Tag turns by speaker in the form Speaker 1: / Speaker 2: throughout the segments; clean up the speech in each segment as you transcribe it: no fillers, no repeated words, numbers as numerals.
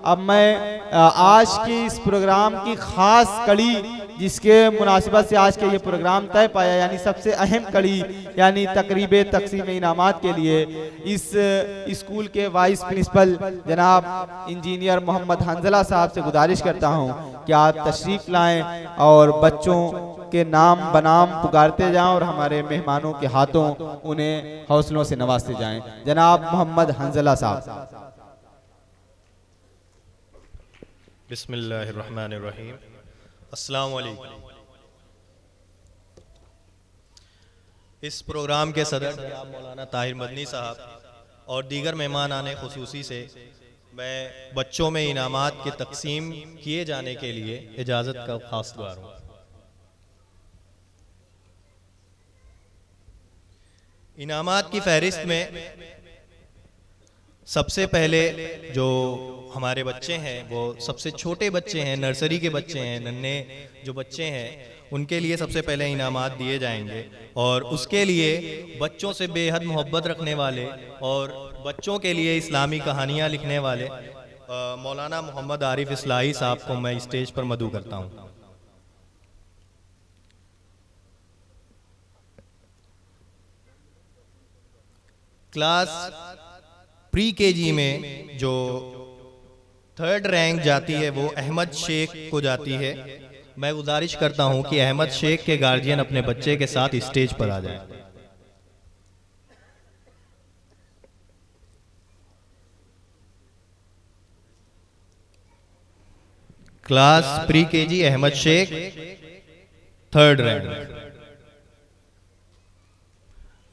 Speaker 1: अब मैं आज की इस प्रोग्राम की ख़ास कड़ी जिसके मुनासिबत से आज के ये प्रोग्राम तय पाया, यानी सबसे अहम कड़ी यानी तकरीब तकसीम इनामात के लिए इस स्कूल के वाइस प्रिंसिपल जनाब इंजीनियर मोहम्मद हंजला साहब से गुजारिश करता हूँ कि आप तशरीफ़ लाएं और बच्चों के नाम बनाम पुकारते जाएं और हमारे मेहमानों के हाथों उन्हें हौसलों से नवाजते जाएं। जनाब मोहम्मद हंजला साहब।
Speaker 2: बिस्मिल्लाहिर्रहमानिर्रहीम। अस्सलाम वालेकुम। इस प्रोग्राम के सदर जनाब मौलाना ताहिर मदनी साहब और दीगर मेहमान आने खुसूसी से मैं बच्चों में इनामात के तकसीम किए जाने के लिए इजाज़त का खासदार हूँ। इनामात की फहरिस्त में सबसे पहले जो हमारे बच्चे हैं वो सबसे छोटे बच्चे हैं, नर्सरी के बच्चे हैं, नन्हे जो बच्चे हैं उनके लिए सबसे पहले इनामात दिए जाएंगे। और उसके लिए बच्चों से बेहद मोहब्बत रखने वाले और बच्चों के लिए इस्लामी कहानियाँ लिखने वाले मौलाना मोहम्मद आरिफ इस्लाही साहब को मैं स्टेज पर मदऊ करता हूँ। क्लास प्री केजी में जो 3rd रैंक जाती है वो अहमद शेख को जाती है। मैं गुजारिश करता हूं कि अहमद शेख के गार्जियन अपने बच्चे के साथ स्टेज पर आ जाएं। Class pre KG Ahmed Shaikh 3rd rank.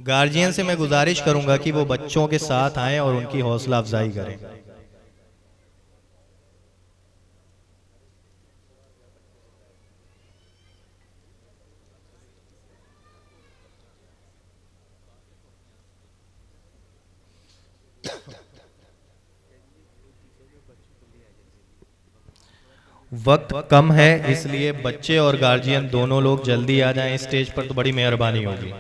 Speaker 2: Guardian से मैं गुजारिश करूंगा कि वो बच्चों के साथ आएं और उनकी हौसला अफजाई करें। वक्त कम है इसलिए बच्चे और गार्जियन दोनों लोग जल्दी आ जाएं स्टेज पर तो बड़ी मेहरबानी होगी।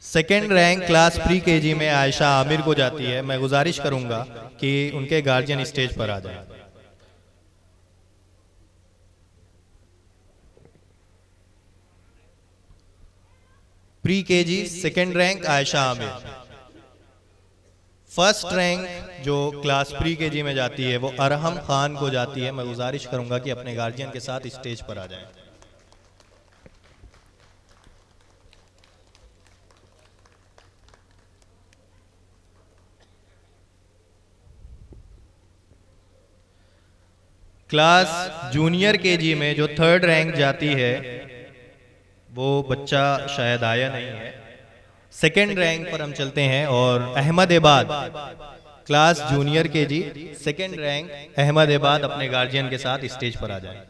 Speaker 2: 2nd rank class pre KG में आयशा आमिर को जाती है। मैं गुजारिश करूंगा कि उनके गार्जियन स्टेज पर आ जाएं। Pre KG 2nd rank Ayesha Aamir. 1st rank जो क्लास प्री केजी में जाती है वो अरहम खान को जाती है। मैं गुजारिश करूंगा कि अपने गार्जियन के साथ स्टेज पर आ जाएं। क्लास जूनियर केजी में जो 3rd रैंक जाती है वो बच्चा शायद आया नहीं है। 2nd रैंक पर हम चलते हैं और Ahmedabad class junior KG 2nd rank Ahmedabad अपने गार्जियन के साथ स्टेज पर आ जाए।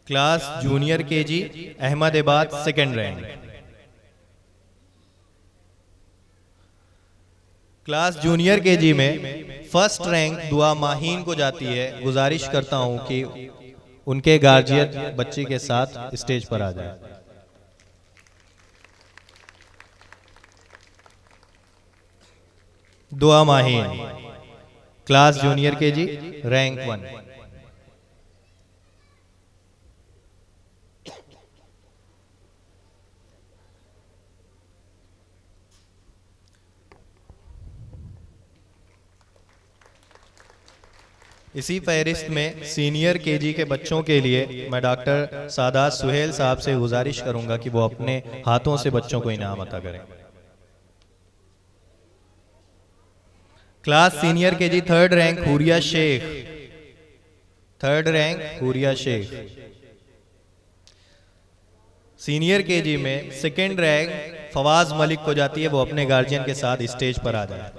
Speaker 2: Class junior KG Ahmedabad 2nd rank. Class junior KG में 1st रैंक दुआ माहीन को जाती है। गुजारिश करता हूं कि उनके गार्जियन बच्चे के साथ स्टेज पर आ जाए। दुआ Maheen class junior KG rank 1। इसी फहरिस्त में सीनियर केजी के बच्चों के लिए मैं डॉक्टर सादात सुहेल साहब से गुजारिश करूंगा कि वो अपने हाथों से बच्चों को इनाम अता करें। Class senior KG 3rd rank Huriya Shaikh. 3rd rank Huriya Shaikh. Senior KG में 2nd रैंक फवाज मलिक को जाती है। वो अपने गार्जियन के साथ स्टेज पर आ जाए।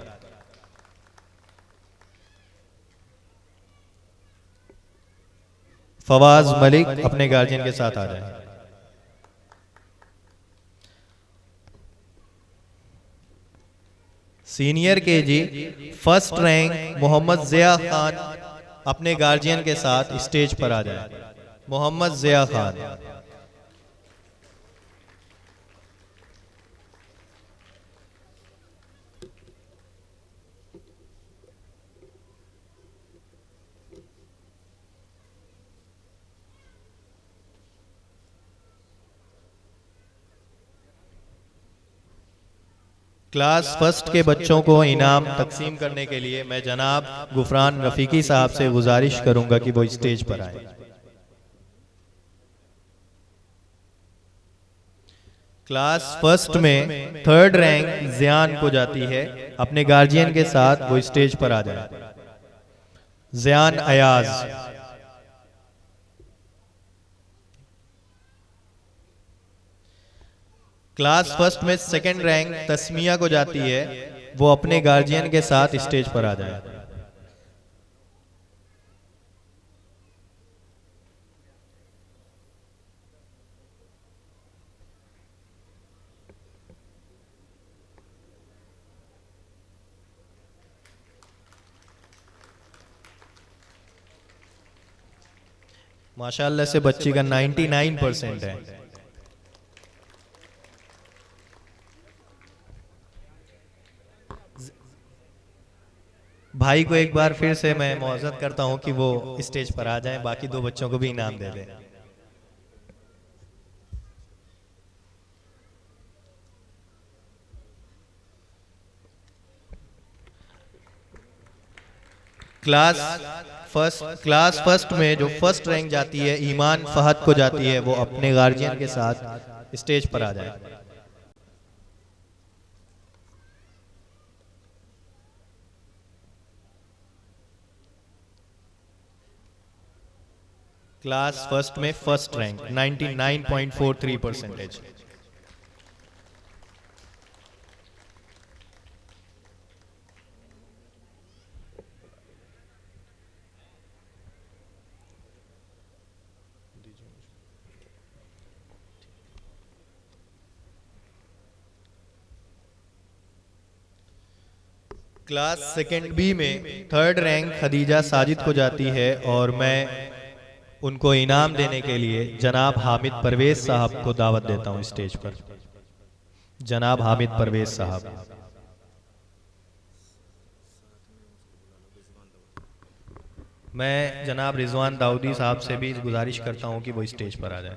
Speaker 2: फवाज मलिक अपने गार्जियन के साथ आ जाए। Senior KG first rank Mohammad Zia Khan अपने गार्जियन के साथ स्टेज पर आ जाए। मोहम्मद जिया खान। क्लास फर्स्ट के बच्चों को इनाम तकसीम करने के लिए मैं जनाब गुफरान रफीकी साहब से गुजारिश करूंगा कि वो स्टेज पर आए। क्लास फर्स्ट में थर्ड रैंक जियान को जाती है, अपने गार्जियन के साथ वो स्टेज पर आ जाए। जियान अयाज। क्लास फर्स्ट में सेकंड रैंक तस्मिया को जाती है, वो अपने गार्जियन के साथ स्टेज पर आ जाए। माशाल्लाह से बच्ची का 99% है। भाई को एक बार फिर से मैं मौजूद करता हूं कि वो स्टेज पर आ जाएं, बाकी दो बच्चों को भी इनाम दे दें। क्लास फर्स्ट में जो फर्स्ट रैंक जाती है ईमान फहद को जाती है, वो अपने गार्जियन के साथ स्टेज पर आ जाए। क्लास फर्स्ट में first rank 99.43%। Class second B में थर्ड रैंक खदीजा साजिद को जाती है और मैं उनको इनाम देने के लिए जनाब हामिद परवेज साहब को दावत देता हूं स्टेज पर। जनाब हामिद परवेज साहब। मैं जनाब रिजवान दाऊदी साहब से भी गुजारिश करता हूं कि वो स्टेज पर आ जाए।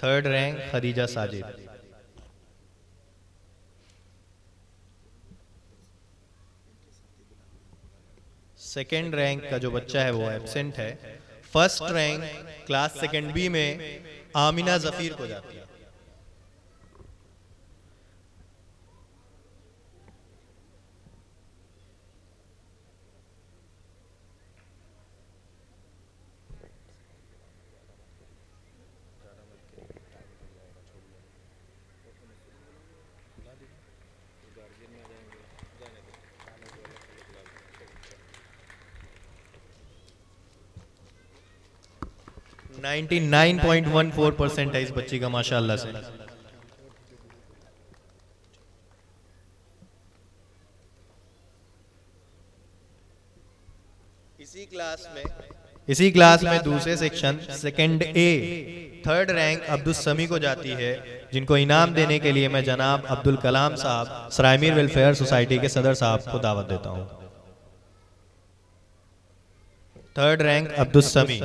Speaker 2: Third rank Khadija Sajid. Second rank का जो बच्चा है वो एब्सेंट है। First rank class second B में आमिना जफीर को जाती है। नाइन्टी 99.14% है इस बच्ची का माशाल्लाह से। इसी क्लास में दूसरे सेक्शन सेकंड ए थर्ड रैंक अब्दुल समी को जाती है, जिनको इनाम देने के लिए मैं जनाब अब्दुल कलाम साहब सरायमीर वेलफेयर सोसाइटी के सदर साहब को दावत देता हूं। थर्ड रैंक अब्दुल समी।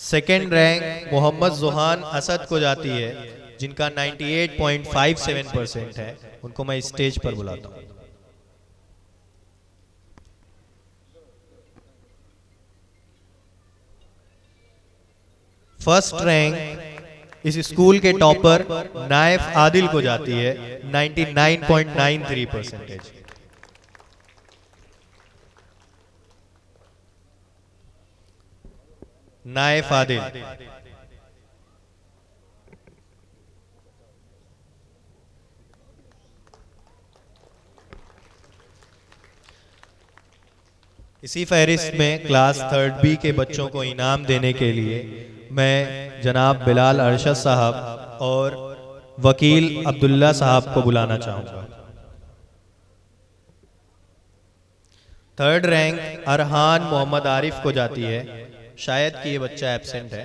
Speaker 2: सेकेंड रैंक मोहम्मद जुहान असद को जाती है, जिनका 98.57% है। उनको मैं स्टेज पर बुलाता हूं। फर्स्ट रैंक इस स्कूल के टॉपर नाइफ आदिल को जाती है, 99.93%। नाइफ आदिल। इसी फहरिस्त में क्लास 3rd बी के बच्चों को इनाम देने के लिए मैं जनाब बिलाल अरशद साहब और वकील अब्दुल्ला साहब को बुलाना चाहूँगा। 3rd रैंक अरहान मोहम्मद आरिफ को जाती है, शायद कि ये बच्चा एब्सेंट है।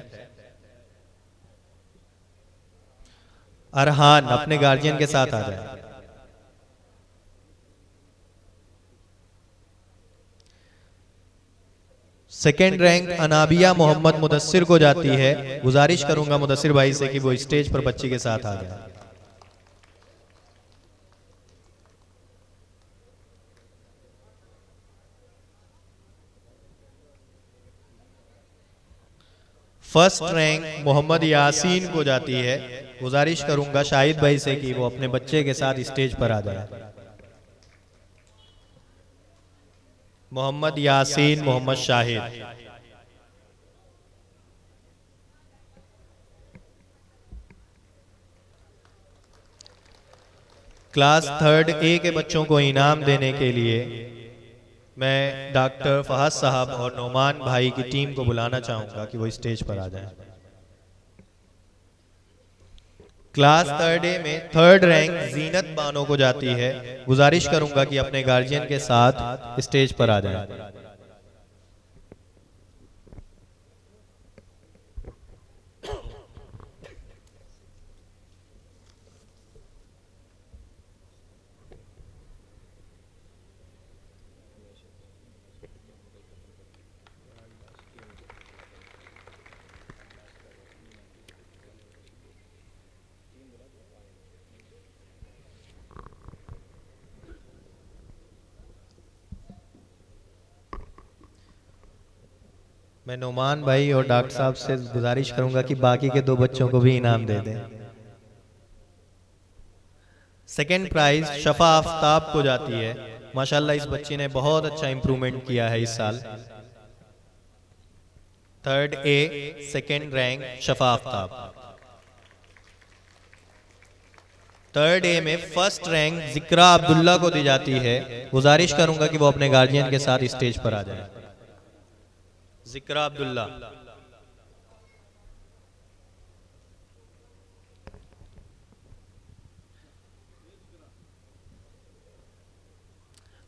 Speaker 2: अरहान अपने गार्जियन के साथ आ जाए। 2nd रैंक अनाबिया मोहम्मद मुदस्सिर को जाती है। गुजारिश करूंगा मुदस्सिर भाई से कि वो स्टेज पर बच्ची के साथ आ जाए। फर्स्ट रैंक मोहम्मद यासीन को जाती है। गुजारिश करूंगा शाहिद भाई से कि वो अपने बच्चे के साथ स्टेज पर आ जाए। मोहम्मद यासीन मोहम्मद शाहिद। क्लास 3rd ए के बच्चों को इनाम देने के लिए मैं डॉक्टर फहद साहब और नोमान भाई की टीम को बुलाना चाहूंगा कि वो स्टेज पर आ जाए। क्लास 3rd ए में 3rd रैंक जीनत बानो को जाती है। गुजारिश करूंगा कि अपने गार्जियन के साथ स्टेज पर आ जाए। मैं नोमान भाई और डॉक्टर साहब से गुजारिश करूंगा कि बाकी के 2 बच्चों को भी इनाम दे दें। 2nd प्राइज शफा आफ्ताब को जाती है। माशाल्लाह इस बच्ची ने बहुत अच्छा इंप्रूवमेंट किया है इस साल। 3rd ए 2nd रैंक शफा आफ्ताब। 3rd ए में 1st रैंक जिक्रा अब्दुल्ला को दी जाती है। गुजारिश करूंगा कि वो अपने गार्जियन के साथ स्टेज पर आ जाए। जिक्रा अब्दुल्ला।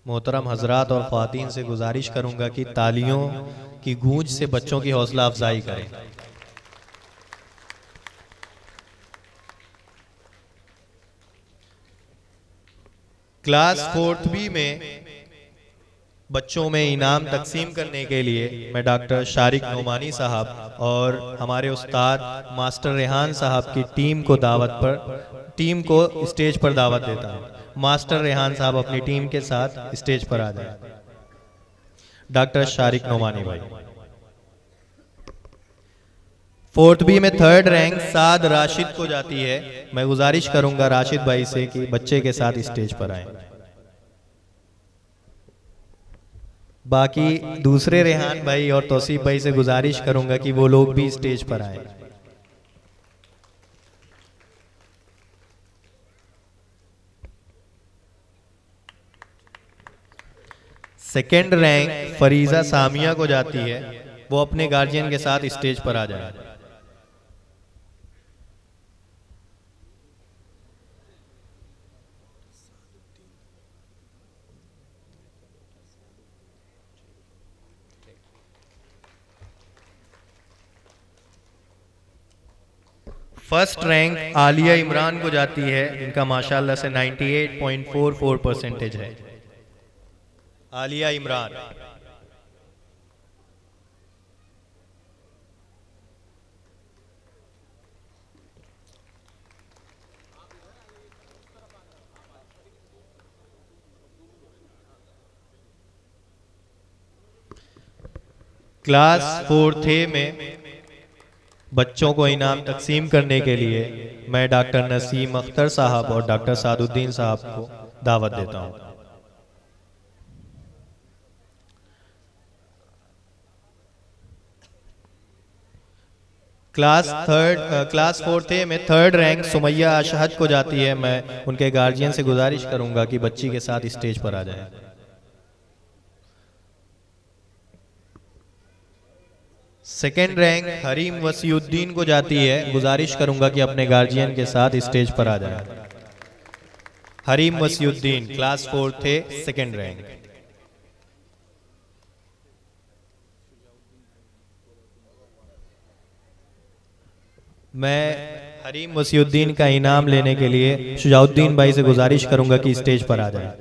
Speaker 2: मोहतरम हजरात और ख्वातीन से गुजारिश करूंगा कि तालियों की गूंज से बच्चों की हौसला अफजाई करें। क्लास 4th बी में बच्चों में इनाम तकसीम करने के लिए मैं डॉक्टर शारिक नोमानी साहब और हमारे उस्ताद मास्टर रेहान साहब की टीम को स्टेज पर दावत देता हूं। मास्टर रेहान साहब अपनी टीम के साथ स्टेज पर आ जाए। डॉक्टर शारिक नोमानी भाई। 4th बी में 3rd रैंक साद राशिद को जाती है। मैं गुजारिश करूंगा राशिद भाई से कि बच्चे के साथ स्टेज पर आए। बाकी दूसरे रेहान भाई और तौसीफ भाई से गुजारिश करूंगा कि वो लोग भी स्टेज पर आए। सेकेंड रैंक फरीजा सामिया को जाती है। वो अपने गार्जियन के साथ स्टेज पर आ जाए। फर्स्ट रैंक आलिया इमरान को जाती है, इनका माशाल्लाह से 98.44% है। आलिया इमरान। क्लास 4th ए में बच्चों को इनाम तकसीम करने के लिए मैं डॉक्टर नसीम अख्तर साहब और डॉक्टर सादुद्दीन साहब को दावत देता हूं। क्लास 4th में थर्ड रैंक सुमैया अशहद को जाती है। मैं उनके गार्जियन से गुजारिश करूंगा कि बच्ची के साथ स्टेज पर आ जाए। सेकेंड रैंक हरीम वसीउद्दीन को जाती है। गुजारिश करूंगा कि अपने गार्जियन के साथ स्टेज पर आ जाए। हरीम वसीउद्दीन क्लास 4 थे, सेकेंड रैंक। मैं हरीम वसीउद्दीन का इनाम लेने के लिए शुजाउद्दीन भाई से गुजारिश करूंगा कि स्टेज पर आ जाए।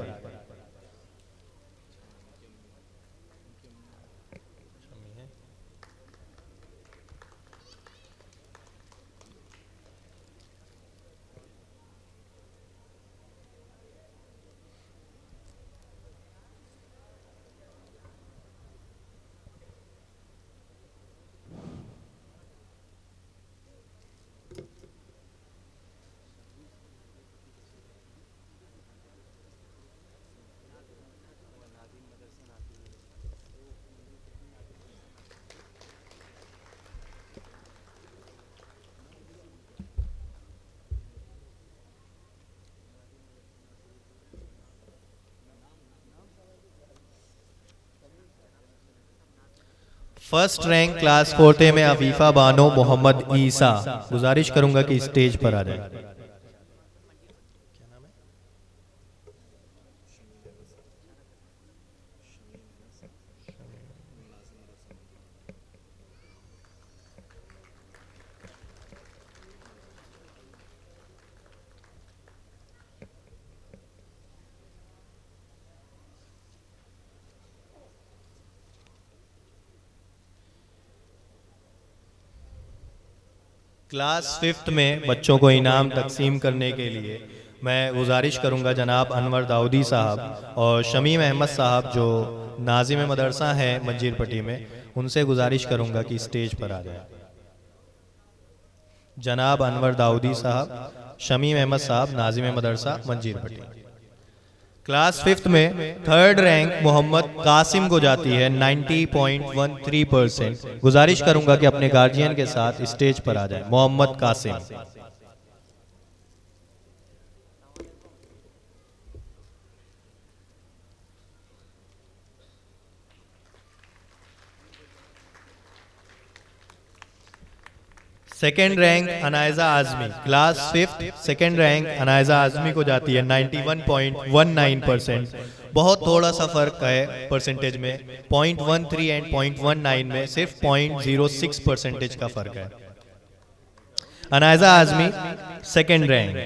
Speaker 2: फर्स्ट रैंक क्लास 4 में अफीफा बानो मोहम्मद ईसा। गुजारिश करूंगा कि स्टेज पर आ जाए। क्लास 5th में बच्चों को इनाम तकसीम करने के लिए मैं गुजारिश करूंगा जनाब अनवर दाऊदी साहब और शमीम अहमद साहब जो नाजिम मदरसा हैं मंजीरपट्टी में, उनसे गुजारिश करूंगा कि स्टेज पर आ जाए। जनाब अनवर दाऊदी साहब, शमीम अहमद साहब, नाजिम मदरसा मंजीरपट्टी। क्लास 5th में थर्ड रैंक मोहम्मद कासिम को जाती है 90.13%। गुजारिश करूंगा कि अपने गार्जियन के साथ स्टेज पर आ जाए। Mohammad Qasim. Second rank Anaiza Azmi class 5th, second rank Anaiza Azmi को जाती है 91.19%। बहुत थोड़ा सा फर्क है परसेंटेज में, 0.13 एंड 0.19 में सिर्फ 0.06% का फर्क है। Anaiza Azmi second rank.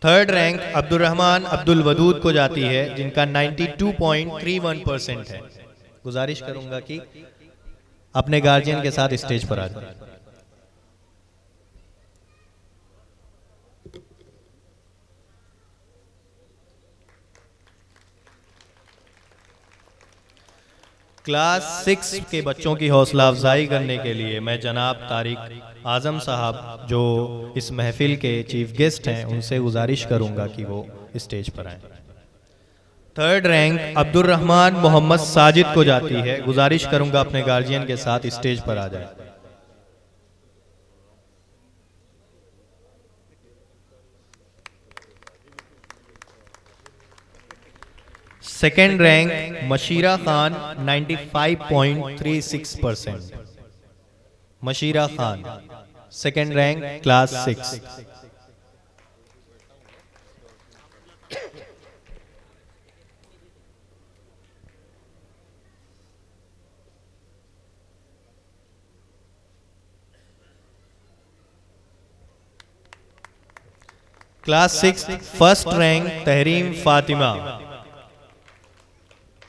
Speaker 2: Third rank Abdurrahman Abdul Wadood को जाती है जिनका 92.31% है। गुजारिश करूंगा कि अपने गार्जियन के साथ स्टेज पर आ जाए। क्लास 6 के बच्चों की हौसला अफजाई करने के लिए मैं जनाब तारिक आजम साहब जो इस महफिल के चीफ गेस्ट हैं उनसे गुजारिश करूंगा कि वो स्टेज पर आए। थर्ड रैंक अब्दुर्रहमान मोहम्मद साजिद को जाती है। गुजारिश करूंगा अपने गार्जियन के साथ स्टेज पर आ जाए। Second rank Mashira Khan 95.36%। Mashira Khan second rank class 6। Class 6 first rank Tahreem Fatima.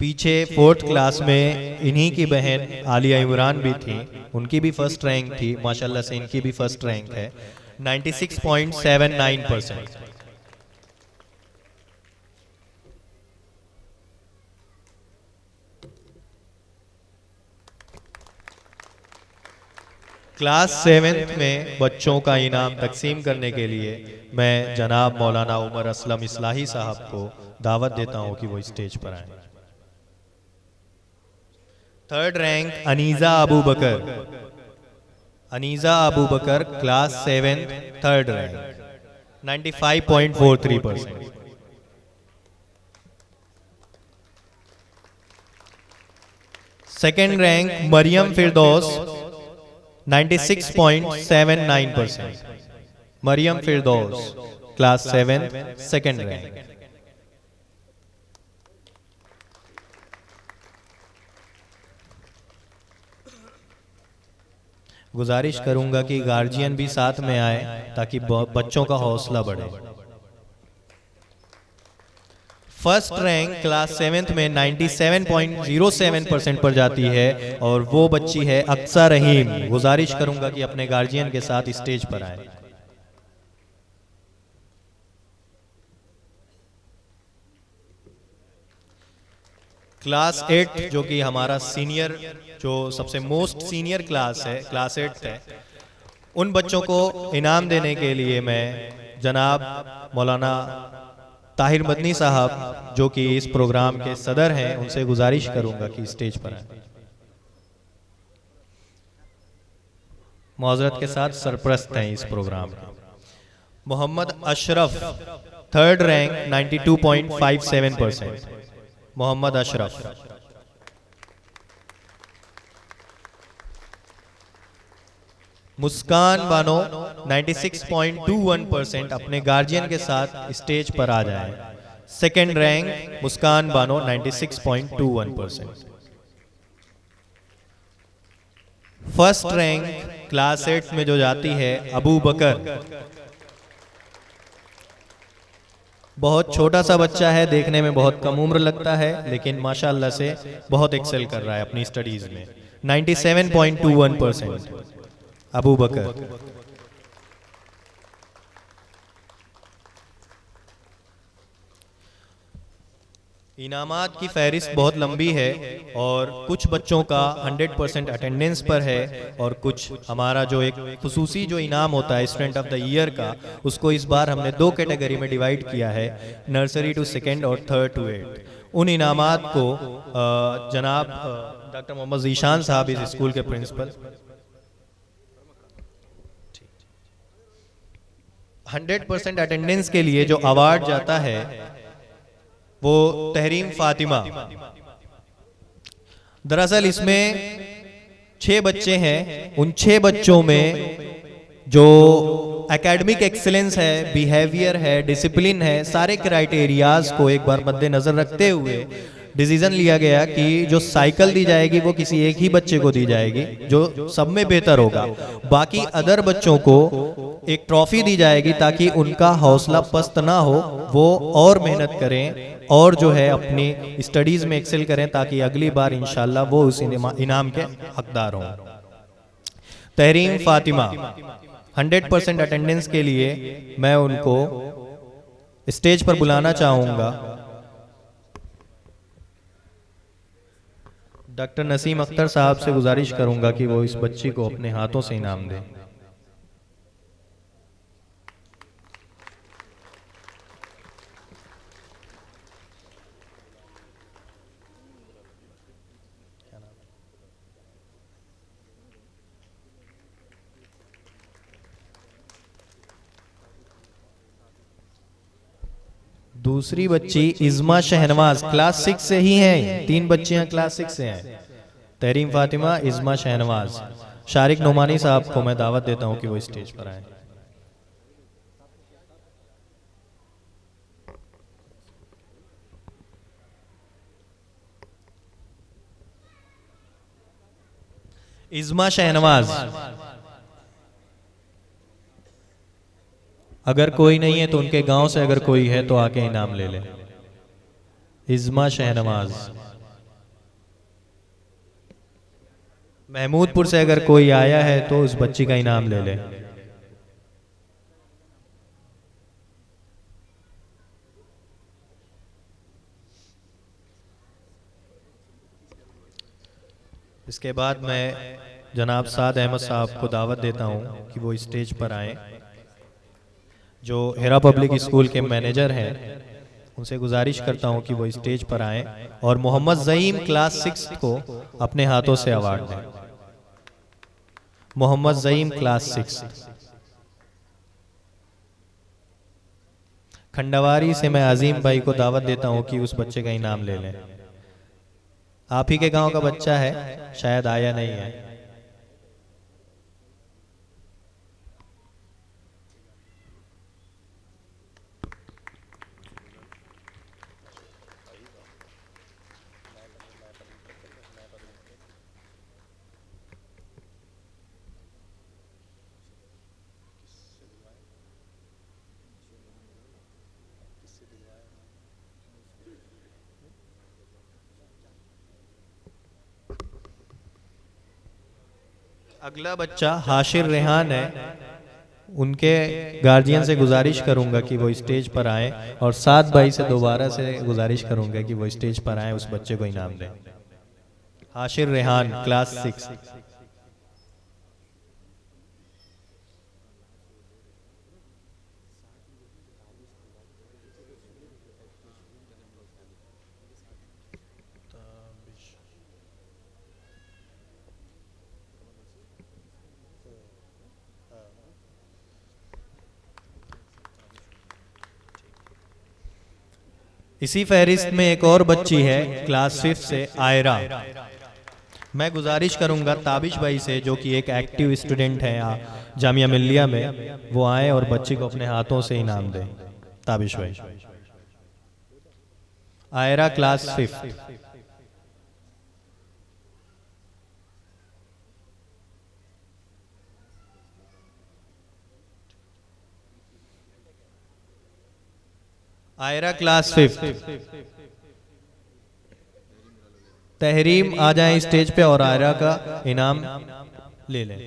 Speaker 2: पीछे 4th क्लास में इन्हीं की बहन आलिया इमरान भी थी, उनकी भी फर्स्ट रैंक थी। माशाल्लाह से इनकी भी फर्स्ट रैंक है 96.79%। क्लास 7th में बच्चों का इनाम तकसीम करने के लिए मैं जनाब मौलाना उमर असलम इस्लाही साहब को दावत देता हूं कि वो स्टेज पर आए। Third rank Aniza Abu Bakar, Aniza Abu Bakar class 7 third rank 95.43%। Second rank Maryam Firdaus 96.79%। Maryam Firdaus class 7 second rank. गुजारिश करूंगा कि गार्जियन भी साथ में आए ताकि बच्चों का हौसला बढ़े। फर्स्ट रैंक क्लास 7th में 97.07% पर जाती है और वो बच्ची है अक्सा रहीम। गुजारिश करूंगा कि अपने गार्जियन के साथ स्टेज पर आए। क्लास 8 जो कि हमारा सीनियर, जो सबसे मोस्ट सीनियर क्लास है, क्लास 8 है, उन बच्चों को इनाम देने के लिए मैं जनाब मौलाना ताहिर मदनी साहब जो कि इस प्रोग्राम के सदर हैं, उनसे गुजारिश करूंगा कि स्टेज पर आए। मौजरत के साथ सरप्रस्त हैं इस प्रोग्राम के मोहम्मद अशरफ, थर्ड रैंक 92.57%। मोहम्मद अशरफ। मुस्कान बानो 96.21% अपने गार्जियन के साथ स्टेज पर आ जाए। सेकेंड रैंक मुस्कान बानो 96.21%। फर्स्ट रैंक क्लास 8 में जो जाती है अबू बकर, बहुत छोटा सा बच्चा है, देखने में बहुत कम उम्र लगता है, लेकिन माशाअल्लाह से बहुत एक्सेल कर रहा है अपनी स्टडीज में। 97.21% अबू बकर। इनामात की फहरिस्त बहुत लंबी है और कुछ बच्चों का 100% अटेंडेंस पर है और कुछ हमारा जो एक खुसूसी जो इनाम होता है स्टूडेंट ऑफ द ईयर का, उसको इस बार हमने 2 कैटेगरी में डिवाइड किया है, नर्सरी टू सेकेंड और थर्ड टू 8। उन इनामात को जनाब डॉक्टर मोहम्मद ज़ीशान साहब इस स्कूल के प्रिंसिपल 100% अटेंडेंस के लिए जो अवार्ड जाता है वो तहरीम फातिमा। दरअसल इसमें 6 बच्चे हैं, उन 6 बच्चों में जो एकेडमिक एक्सीलेंस है, बिहेवियर है, डिसिप्लिन है, सारे क्राइटेरियाज को एक बार मद्देनजर रखते हुए डिसीजन लिया गया कि जो साइकिल दी जाएगी वो किसी एक ही बच्चे को दी जाएगी जो सब में बेहतर होगा, बाकी अदर बच्चों को एक ट्रॉफी दी जाएगी ताकि उनका हौसला पस्त ना हो, वो और मेहनत करें और जो है अपनी स्टडीज में एक्सेल करें ताकि अगली बार इंशाल्लाह वो उस इनाम के हकदार हों। तहरीम फातिमा 100% अटेंडेंस के लिए मैं उनको स्टेज पर बुलाना चाहूंगा। डॉक्टर नसीम अख्तर साहब से गुजारिश करूंगा कि वो इस बच्ची को अपने हाथों से इनाम दें। दूसरी बच्ची इज़्मा शहनवाज क्लास 6 से ही हैं, 3 बच्चियां क्लास 6 से हैं। तहरीम फातिमा, इज़्मा शहनवाज। शारिक नोमानी साहब को मैं दावत देता हूं कि वो स्टेज पर आए। इज़्मा शहनवाज। अगर कोई नहीं है तो उनके गांव से अगर कोई है तो आके इनाम ले ले। इज़्मा शहनवाज। महमूदपुर से अगर कोई आया है तो उस बच्ची का इनाम ले ले। इसके बाद मैं जनाब साद अहमद साहब को दावत देता हूं कि वो स्टेज पर आए, जो हेरा पब्लिक स्कूल के मैनेजर हैं। उनसे गुजारिश करता हूं कि वो स्टेज पर आएं और मोहम्मद ज़ईम क्लास 6 को अपने हाथों से अवार्ड दें। मोहम्मद ज़ईम क्लास 6। खंडवारी से मैं अजीम भाई को दावत देता हूं कि उस बच्चे का इनाम ले लें। आप ही के गांव का बच्चा है, शायद आया नहीं है। अगला बच्चा हाशिर रेहान है। उनके गार्जियन से गुजारिश करूंगा कि वो स्टेज पर आएं और सात भाई से दोबारा से गुजारिश करूंगा कि वो स्टेज पर आएं, उस बच्चे को इनाम दें। हाशिर रेहान क्लास 6। इसी फहरिस्त में एक और बच्ची है क्लास 5 से, आयरा। मैं गुजारिश करूंगा ताबिश भाई से, जो कि एक एक्टिव स्टूडेंट है जामिया मिल्लिया में, वो आए और बच्ची को अपने हाथों से इनाम दें। ताबिश भाई। आयरा क्लास 5। आयरा क्लास 5। तहरीम आ जाए स्टेज पे और आयरा का इनाम ले लें।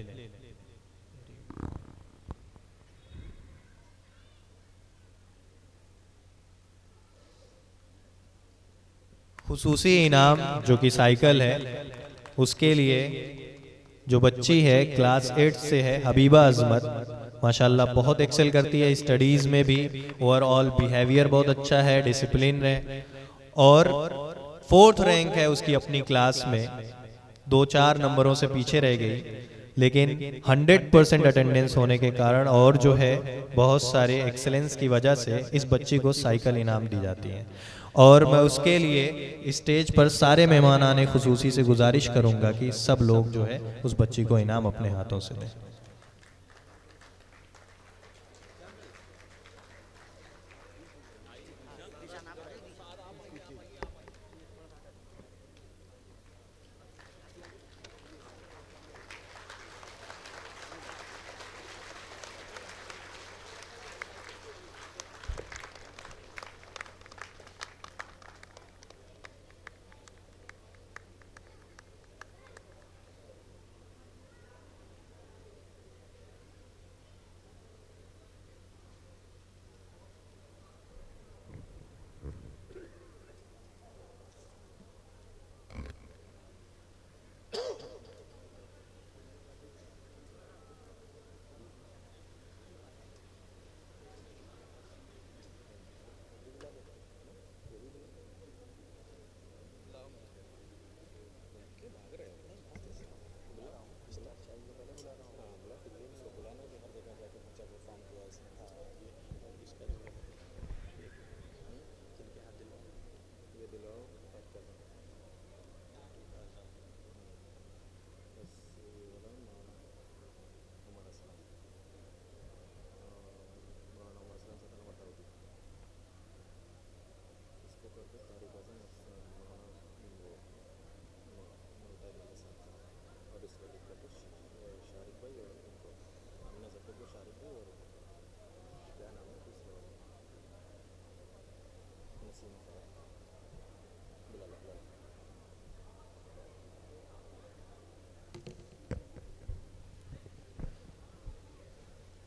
Speaker 2: खुसूसी इनाम जो कि साइकिल है, उसके लिए जो बच्ची है क्लास 8 से है, हबीबा अजमत। माशाल्लाह बहुत एक्सेल करती है स्टडीज़ में भी, ओवरऑल बिहेवियर बहुत अच्छा है, डिसिप्लिन है और 4th रैंक है उसकी अपनी क्लास में। 2-4 नंबरों से पीछे रह गई, लेकिन 100% अटेंडेंस होने के कारण और जो है बहुत सारे एक्सेलेंस की वजह से इस बच्ची को साइकिल इनाम दी जाती है। और मैं उसके लिए स्टेज पर सारे मेहमान आने खुसूसी से गुजारिश करूंगा कि सब लोग जो है उस बच्ची को इनाम अपने हाथों से दें।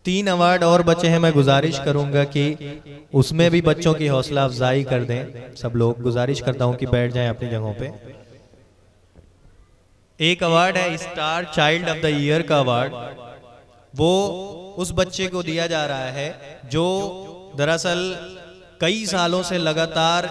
Speaker 2: तीन अवार्ड और बचे हैं। मैं गुजारिश करूंगा कि उसमें भी बच्चों की हौसला अफजाई कर दें सब लोग। गुजारिश करता हूं कि बैठ जाएं अपनी जगहों पे। एक अवार्ड है star child of the year का अवार्ड। वो उस बच्चे को दिया जा रहा है जो दरअसल कई सालों से लगातार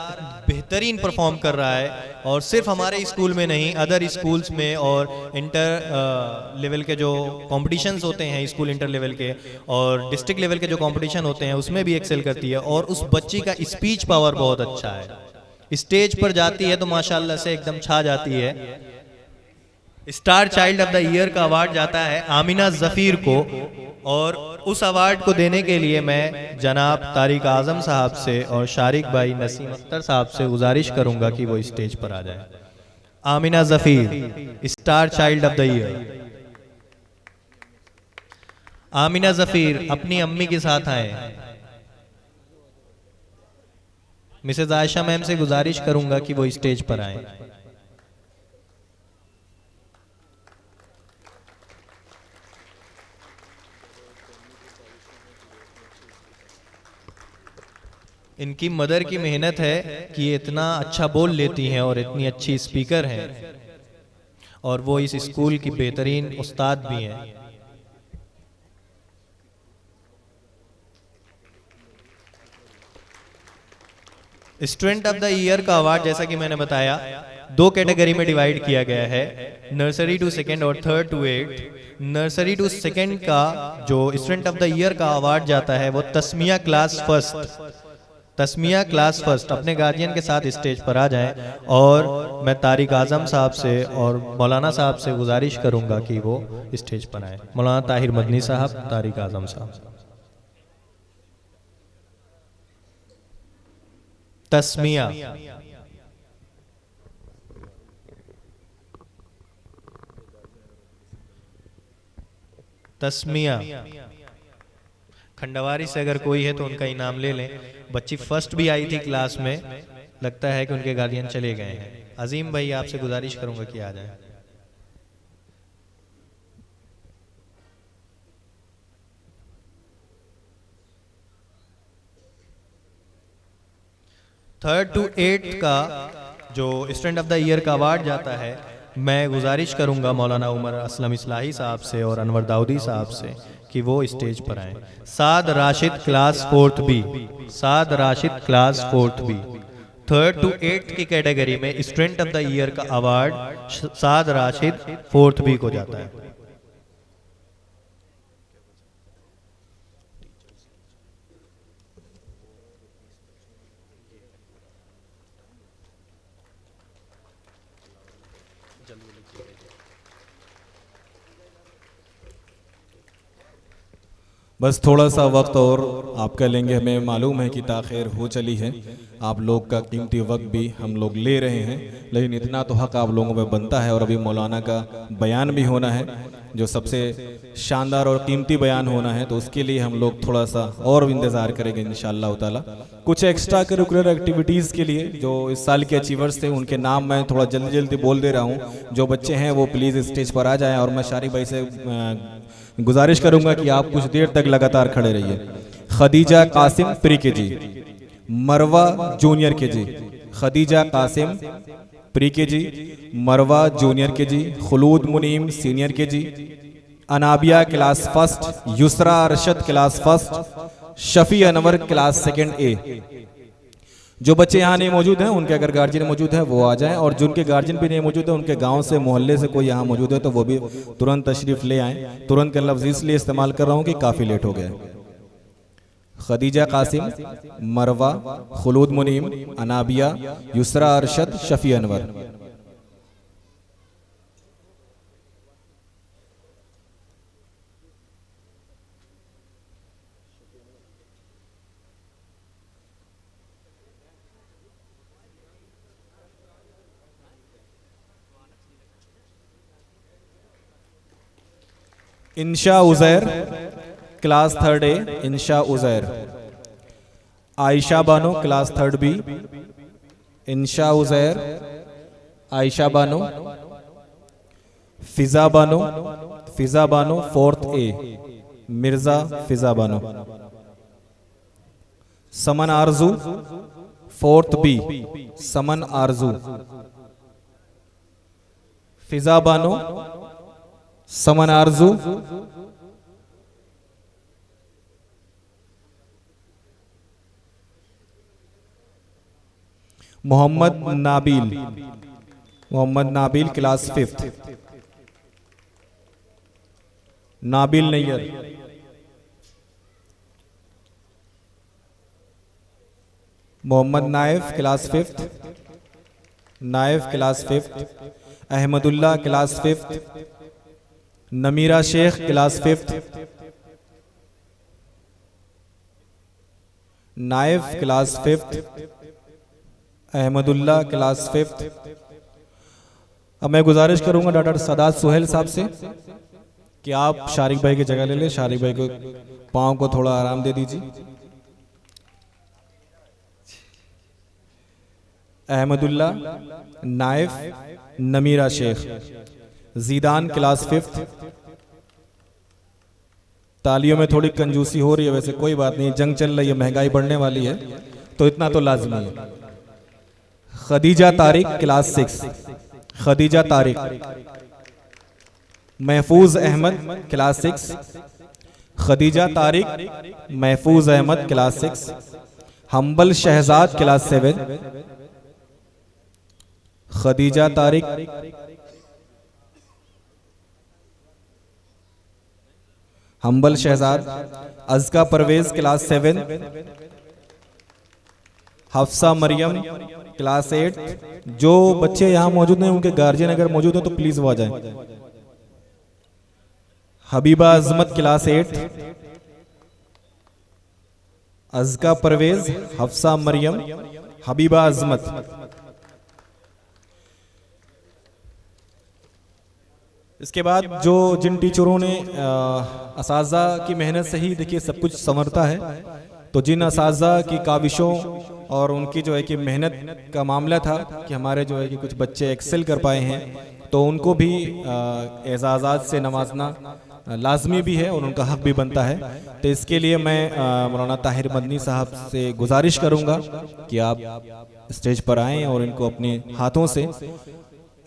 Speaker 2: बेहतरीन परफॉर्म कर रहा है, और सिर्फ हमारे स्कूल में नहीं, अदर स्कूल्स में और इंटर लेवल के जो कॉम्पिटिशन्स होते हैं, स्कूल इंटर लेवल के और डिस्ट्रिक्ट लेवल के जो कॉम्पिटिशन होते हैं उसमें भी एक्सेल करती है। और उस बच्ची का स्पीच पावर बहुत अच्छा है, स्टेज पर जाती है तो माशाल्लाह से एकदम छा जाती है। Star child of the year का अवार्ड जाता है आमिना जफीर को, और उस अवार्ड को देने के लिए मैं जनाब तारिक आजम साहब से और शारिक भाई नसीम अख्तर साहब से गुजारिश करूंगा कि वो स्टेज पर आ जाए। Amina Zafir, star child of the year. Amina Zafir अपनी अम्मी के साथ आए। मिसेज आयशा मैम से गुजारिश करूंगा कि वो स्टेज पर आए। इनकी मदर की मेहनत है कि ये इतना अच्छा बोल लेती हैं और इतनी अच्छी स्पीकर हैं, और वो इस स्कूल की बेहतरीन उस्ताद भी हैं। स्टूडेंट ऑफ द ईयर का अवार्ड जैसा कि मैंने बताया 2 कैटेगरी में डिवाइड किया गया है, नर्सरी टू सेकेंड और third to 8। Nursery to second का जो स्टूडेंट ऑफ द ईयर का अवार्ड जाता है वो Tasmiya class first. Tasmiya class first अपने गार्जियन के साथ स्टेज पर आ जाएं, और मैं तारिक आजम साहब से और मौलाना साहब से गुजारिश करूंगा कि वो स्टेज पर आए। मौलाना ताहिर मदनी साहब, तारिक आजम साहब। तस्मिया, तस्मिया खंडवारी से अगर कोई है तो उनका इनाम ले लें। बच्ची फर्स्ट भी आई थी क्लास में, लगता है कि उनके गार्डियन चले गए हैं। अजीम भाई आपसे गुजारिश करूंगा कि आ जाए। थर्ड टू 8 का जो स्टूडेंट ऑफ द ईयर का अवार्ड जाता है, मैं गुजारिश करूंगा मौलाना उमर असलम इस्लाही साहब से और अनवर दाऊदी साहब से कि वो स्टेज पर आए। Saad Rashid class 4th B, Saad Rashid class 4th B. Third to 8 की कैटेगरी में स्टूडेंट ऑफ द ईयर का award Saad Rashid 4th B को जाता है।
Speaker 3: बस थोड़ा सा वक्त और आपका लेंगे, हमें मालूम है कि ताख़ीर हो चली है, आप लोग का कीमती वक्त भी हम लोग ले रहे हैं, लेकिन इतना तो हक़ आप लोगों में बनता है। और अभी मौलाना का बयान भी होना है जो सबसे शानदार और कीमती बयान होना है, तो उसके लिए हम लोग थोड़ा सा और इंतज़ार करेंगे इंशाअल्लाह ताला। कुछ एक्स्ट्रा करिकुलर एक्टिविटीज़ के लिए जो इस साल के अचीवर्स थे उनके नाम मैं थोड़ा जल्दी जल्दी बोल दे रहा हूँ। जो बच्चे हैं वो प्लीज़ स्टेज पर आ जाएँ, और मैं शारिक भाई से गुजारिश करूंगा कि आप कुछ देर तक लगातार खड़े रहिए। खदीजा कासिम प्री के जी, मरवा जूनियर के जी, खदीजा कासिम प्री के जी, मरवा जूनियर के जी, खुलूद Munim senior K G, Anabia class first, Yusra Arshad class first, Shafi Anwar class second A. जो बच्चे यहाँ नहीं मौजूद हैं उनके अगर गार्जियन मौजूद है वो आ जाएं, और जिनके गार्जियन भी नहीं मौजूद है उनके गांव से मोहल्ले से कोई यहाँ मौजूद है तो वो भी तुरंत तशरीफ़ ले आएँ। तुरंत का लफ्ज़ इसलिए इस्तेमाल कर रहा हूँ कि काफ़ी लेट हो गया। Khadija Qasim, Marwa, Khulood Munim, Anabia, Yusra Arshad, Shafi Anwar. Insha Uzair class 3rd A, Insha Uzair. Ayesha Bano class 3rd B, Insha Uzair, Ayesha Bano. Fiza Bano, Fiza Bano 4th A, Mirza Fiza Bano. Saman Arzoo 4th B, Saman Arzoo. Fiza Bano, Saman Arzoo, Mohammad Nabil, Mohammad Nabil class 5th। Nabil Nayyar, Mohammad Naif class 5th, Naif class 5th। Ahmadullah class 5th, Namira Sheikh class 5th, Naif class 5th, Ahmadullah class 5th। अब मैं गुजारिश करूंगा डॉक्टर सदात सुहेल साहब से कि आप शारिक भाई की जगह ले लें। शारिक भाई को पाँव को थोड़ा आराम दे दीजिए। अहमदुल्ला, नाइफ, नमीरा शेख। Zidan class 5th। तालियों में थोड़ी कंजूसी हो रही है, वैसे कोई बात नहीं, जंग चल रही है, महंगाई बढ़ने वाली है तो इतना तो लाजमी है। Khadija Tariq class 6, Khadija Tariq. Mahfooz Ahmad class 6, Khadija Tariq, Mahfooz Ahmad class 6। Hambal Shahzad class 7, Khadija Tariq, Hambal Shahzad. Azka Parvez class 7, Hafsa Maryam class 8। जो बच्चे यहाँ मौजूद हैं उनके गार्जियन अगर मौजूद हो तो प्लीज वो आ जाएं। हबीबा अजमत क्लास 8, अज़का परवेज, हफ्सा मरियम, हबीबा अजमत। इसके बाद जो जिन टीचरों ने असाज़ा की मेहनत से ही देखिए सब कुछ संवरता है, तो जिन असाज़ा की काविशों और उनकी जो है कि मेहनत का मामला था कि हमारे जो है कि कुछ बच्चे एक्सेल कर पाए हैं, तो उनको भी एजाज़ात से नवाजना लाजमी भी है और उनका हक भी बनता है। तो इसके लिए मैं मौलाना ताहिर मदनी साहब से गुजारिश करूँगा कि आप स्टेज पर आएँ और इनको अपने हाथों से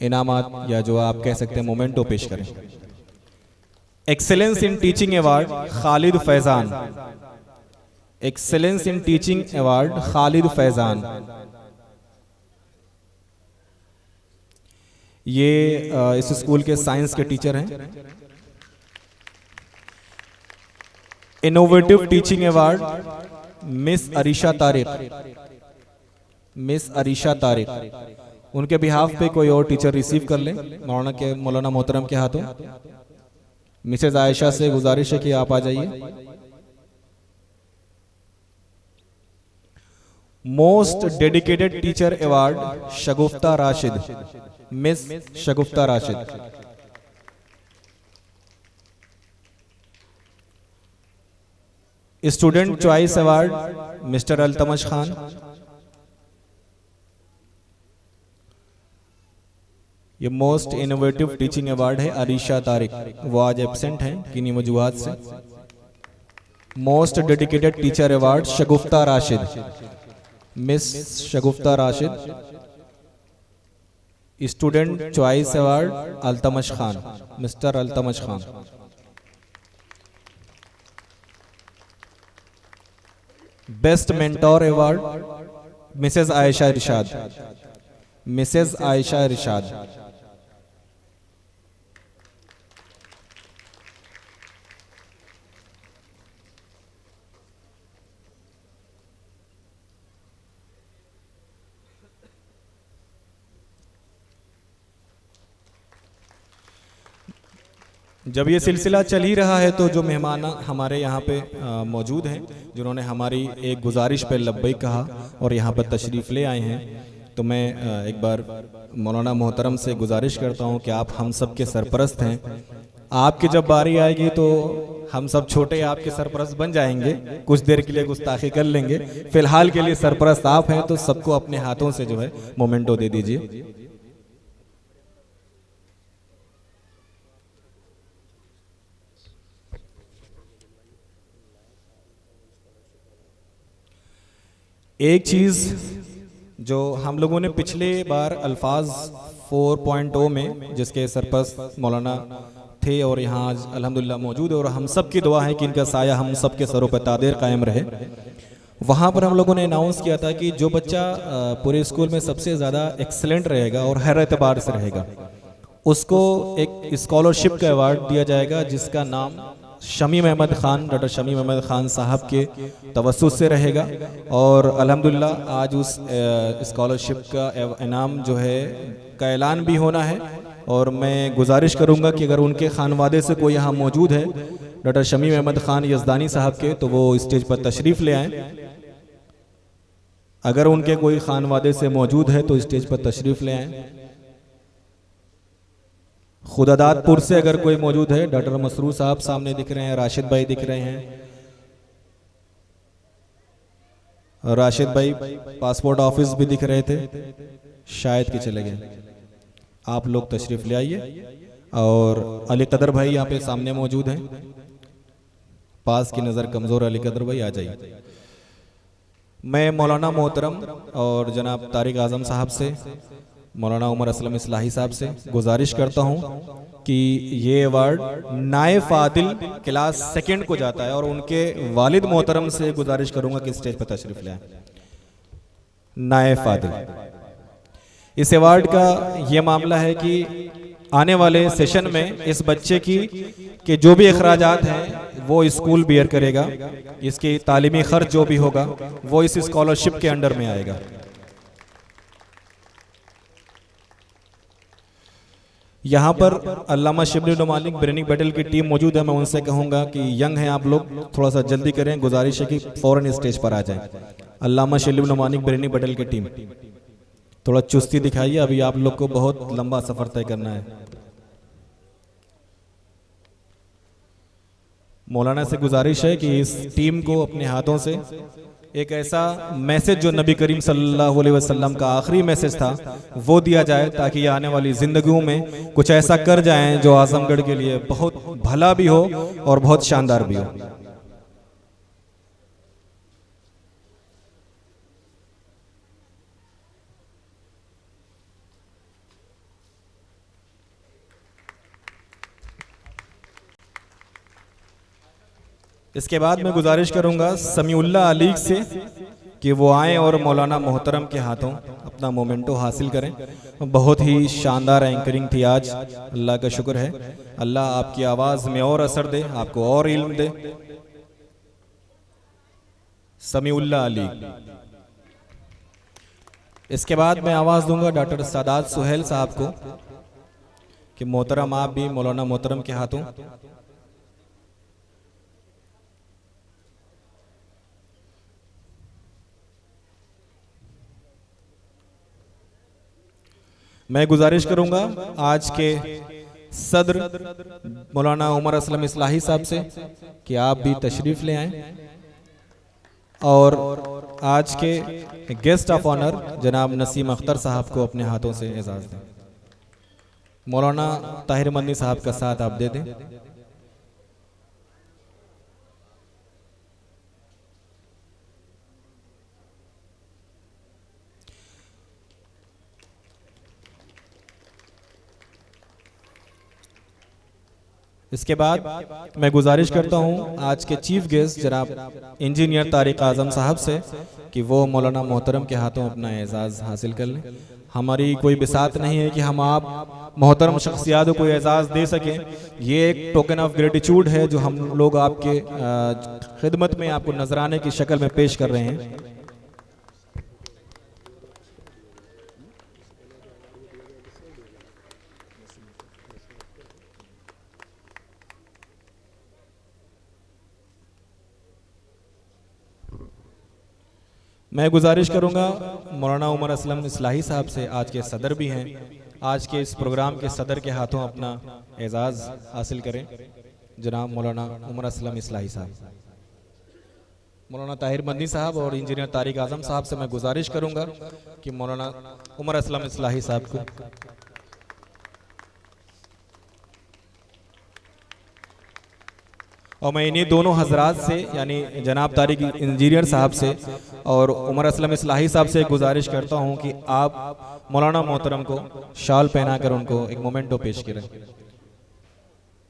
Speaker 3: इनामात या जो आप कह सकते हैं मोमेंटो पेश करें। Excellence in teaching award Khalid Faizan, excellence in teaching award Khalid Faizan. ये इस स्कूल के साइंस के टीचर हैं। Innovative teaching award miss Arisha Tariq, miss Arisha Tariq. उनके बिहाफ पे कोई और टीचर रिसीव कर लें मौलाना मोहतरम के हाथों। मिसेज आयशा से गुजारिश है कि आप आ जाइए। Most dedicated teacher award Shagufta Rashid, miss Shagufta Rashid. Student choice award mister Altamash Khan. ये मोस्ट इनोवेटिव टीचिंग अवार्ड है अरीशा तारिक, वो आज एब्सेंट हैं किन्हीं वजूहात से। Most dedicated teacher award Shagufta Rashid, miss Shagufta Rashid. Student choice award Altamash Khan, mister Altamash Khan. Best mentor award missus Ayesha Irshad, missus Ayesha Irshad. जब ये सिलसिला चल ही रहा है तो जो मेहमान हमारे यहाँ पे मौजूद हैं, जिन्होंने हमारी एक गुजारिश पे लब्बैक कहा और यहाँ पर तशरीफ़ ले आए हैं, तो मैं एक बार मौलाना मोहतरम से गुजारिश करता हूँ कि आप हम सब के सरपरस्त हैं। आपकी जब बारी आएगी तो हम सब छोटे आपके सरपरस्त बन जाएंगे, कुछ देर के लिए गुस्ताखी कर लेंगे। फिलहाल के लिए सरपरस्त आप हैं, तो सबको अपने हाथों से जो है मोमेंटो दे दीजिए। एक चीज़ जो हम लोगों ने पिछले बार अल्फाज 4.0 में जिसके सरपरस्त मौलाना थे और यहाँ आज अल्हम्दुलिल्लाह मौजूद है, और हम सब की दुआ है कि इनका साया हम सब के सरों पर तादेर कायम रहे। वहाँ पर हम लोगों ने अनाउंस किया था कि जो बच्चा पूरे स्कूल में सबसे ज़्यादा एक्सेलेंट रहेगा और हर एतबार से रहेगा, उसको एक स्कॉलरशिप का अवार्ड दिया जाएगा, जिसका नाम शमीम अहमद ख़ान, डॉक्टर शमीम अहमद ख़ान साहब के तवस्सुस से रहेगा। और अल्हम्दुलिल्लाह आज उस स्कॉलरशिप का इनाम जो है का ऐलान भी होना है। और मैं गुजारिश करूंगा कि अगर उनके खानवादे से कोई यहाँ मौजूद है, डॉक्टर शमीम अहमद ख़ान यज़दानी साहब के, तो वो स्टेज पर तशरीफ़ ले आएँ। अगर उनके कोई खानवादे से मौजूद है तो स्टेज पर तशरीफ़ ले आएँ। खुदादातपुर से अगर कोई मौजूद है, डॉक्टर मसरूर साहब सामने दिख रहे हैं, राशिद भाई दिख रहे हैं। राशिद भाई पासपोर्ट ऑफिस भी दिख रहे थे, शायद कि चले गए। आप लोग तशरीफ़ ले आइए। और अली कदर भाई यहाँ पे सामने मौजूद हैं, पास की नज़र कमज़ोर अली कदर भाई आ जाइए। मैं मौलाना मोहतरम और जनाब तारिक आज़म साहब से, मौलाना उमर असलम इस्लाही साहब से गुजारिश करता हूँ कि ये अवार्ड नाए फादिल क्लास सेकंड को जाता है, और उनके वालिद मोहतरम से गुजारिश करूँगा कि स्टेज पर तशरीफ़ ले आएं। नाए फादिल, इस अवार्ड का ये मामला है कि आने वाले सेशन में इस बच्चे की के जो भी अखराजात हैं वो स्कूल बियर करेगा, इसकी तालीमी खर्च जो भी होगा वो इस स्कॉलरशिप के अंडर में आएगा। यहाँ पर अल्लामा शिबली मालिक ब्रेनिंग बैटल की टीम मौजूद है। मैं उनसे कहूँगा कि यंग हैं आप लोग, थोड़ा सा जल्दी करें, गुजारिश है कि फौरन स्टेज पर आ जाएं। अल्लामा शिबली मालिक ब्रेनिंग बैटल की टीम थोड़ा चुस्ती दिखाइए, अभी आप लोग को बहुत लंबा सफर तय करना है। मौलाना से गुजारिश है कि इस टीम को अपने हाथों से एक ऐसा मैसेज जो नबी करीम सल्लल्लाहु अलैहि वसल्लम का आखिरी मैसेज था वो दिया जाए, ताकि ये आने वाली जिंदगियों में कुछ ऐसा कर जाएं जो आजमगढ़ के लिए बहुत भला भी हो और बहुत शानदार भी हो। इसके बाद मैं गुजारिश करूंगा समीउल्लाह अली से कि वो आएँ और मौलाना मोहतरम के हाथों अपना मोमेंटो हासिल करें। बहुत ही शानदार एंकरिंग थी आज, अल्लाह का शुक्र है। अल्लाह आपकी आवाज़ में और असर दे, आपको और इल्म दे। समीउल्लाह अली। इसके बाद मैं आवाज़ दूंगा डॉक्टर सादात सुहेल साहब को कि मोहतरम आप भी मौलाना मोहतरम के हाथों मैं गुजारिश करूंगा आज के सदर मौलाना उमर असलम इस्लाही साहब से कि आप भी तशरीफ़ ले आएं, और आज के गेस्ट ऑफ ऑनर जनाब नसीम अख्तर साहब को अपने हाथों से एजाज़ दें। मौलाना ताहिर मन्नी साहब का साथ आप दे दें। इसके बाद मैं गुजारिश करता हूं आज के चीफ गेस्ट जनाब इंजीनियर तारिक आज़म साहब से कि वो मौलाना मोहतरम के हाथों अपना एजाज़ हासिल कर लें। हमारी कोई बिसात नहीं है कि हम आप मोहतरम शख्सियात को एजाज़ दे सकें, ये एक टोकन ऑफ ग्रेटिट्यूड है जो हम लोग आपके खिदमत में आपको नजराने की शक्ल में पेश कर रहे हैं। मैं गुजारिश करूंगा मौलाना उमर असलम इस्लाही साहब से, आज के सदर भी हैं, आज के इस प्रोग्राम के सदर के हाथों अपना एजाज़ हासिल करें। जनाब मौलाना उमर असलम इस्लाही साहब। मौलाना ताहिर मन्नी साहब और इंजीनियर तारिक आज़म साहब से मैं गुजारिश करूंगा कि मौलाना उमर असलम इस्लाही साहब को और मैं इन्हीं दोनों हजरात से यानी जनाब तारिक इंजीनियर साहब से और उमर असलम इस्लाही साहब से गुजारिश करता हूं कि आप मौलाना मोहतरम को शाल पहनाकर उनको एक मोमेंटो पेश करें,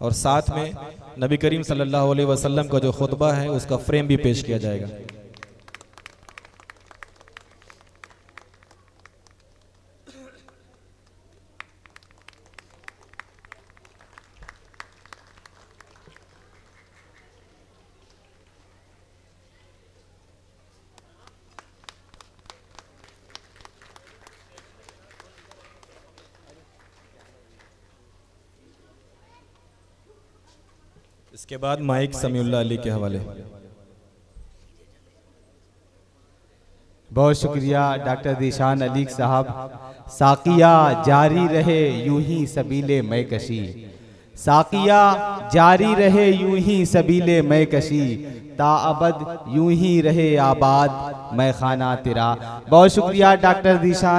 Speaker 3: और साथ में नबी करीम सल्लल्लाहु अलैहि वसल्लम का जो खुतबा है उसका फ्रेम भी पेश किया जाएगा। इसके बाद माइक समीउल्लाह अली के हवाले।
Speaker 1: बहुत शुक्रिया डॉक्टर दिशान अली साहब। साकिया जारी रहे यूं ही सबीले मैं कशी, साकिया जारी रहे यूं ही सबीले मैं कशी, ताअबद यूं ही रहे आबाद मैं खाना तेरा। बहुत शुक्रिया डॉक्टर दिशान।